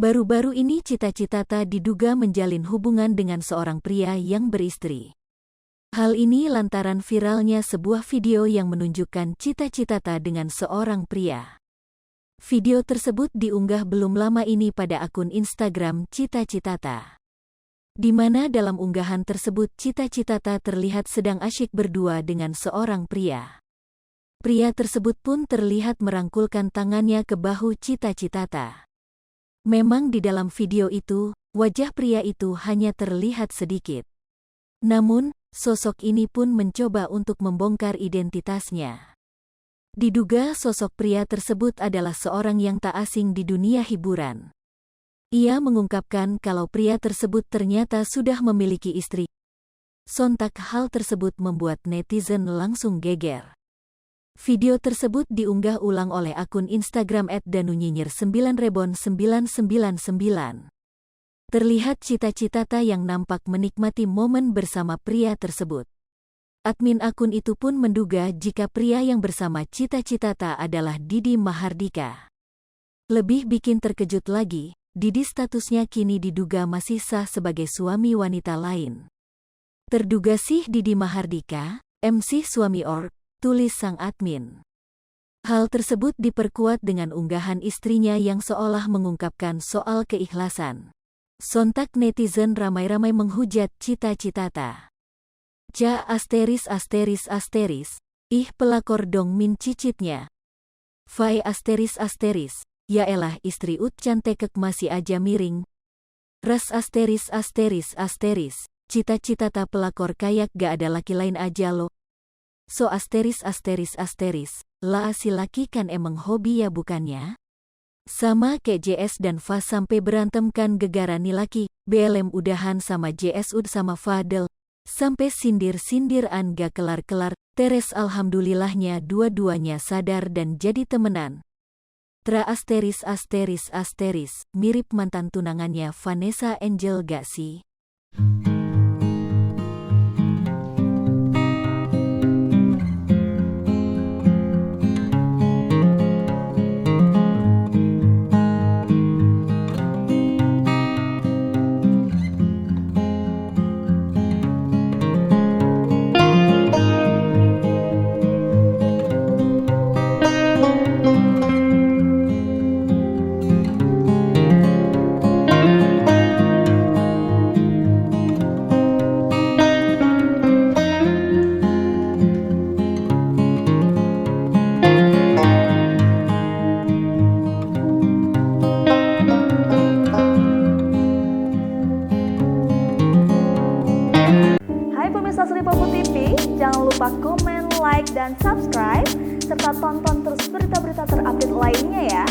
Baru-baru ini Cita Citata diduga menjalin hubungan dengan seorang pria yang beristri. Hal ini lantaran viralnya sebuah video yang menunjukkan Cita Citata dengan seorang pria. Video tersebut diunggah belum lama ini pada akun Instagram Cita Citata, di mana dalam unggahan tersebut Cita Citata terlihat sedang asyik berdua dengan seorang pria. Pria tersebut pun terlihat merangkulkan tangannya ke bahu Cita Citata. Memang di dalam video itu, wajah pria itu hanya terlihat sedikit. Namun, sosok ini pun mencoba untuk membongkar identitasnya. Diduga sosok pria tersebut adalah seorang yang tak asing di dunia hiburan. Ia mengungkapkan kalau pria tersebut ternyata sudah memiliki istri. Sontak hal tersebut membuat netizen langsung geger. Video tersebut diunggah ulang oleh akun Instagram @danunyinyir9rebon999. Terlihat Cita Citata yang nampak menikmati momen bersama pria tersebut. Admin akun itu pun menduga jika pria yang bersama Cita Citata adalah Didi Mahardika. Lebih bikin terkejut lagi, Didi statusnya kini diduga masih sah sebagai suami wanita lain. Terduga sih Didi Mahardika, MC suami org, tulis sang admin. Hal tersebut diperkuat dengan unggahan istrinya yang seolah mengungkapkan soal keikhlasan. Sontak netizen ramai-ramai menghujat Cita Citata. Ih pelakor dong min cicitnya. Fai ya elah istri ut cantekek masih aja miring. Ras Cita Citata pelakor kayak gak ada laki lain aja lo. So lah si laki kan emang hobi ya bukannya? Sama kayak JS dan Fa sampai berantem kan gegara nih laki, BLM udahan sama JS sama Fadel. Sampai sindir-sindiran gak kelar-kelar, teres alhamdulillahnya dua-duanya sadar dan jadi temenan. Mirip mantan tunangannya Vanessa Angel gak sih? Pemirsa Sri Popo TV, jangan lupa komen, like, dan subscribe, serta tonton terus berita-berita terupdate lainnya ya.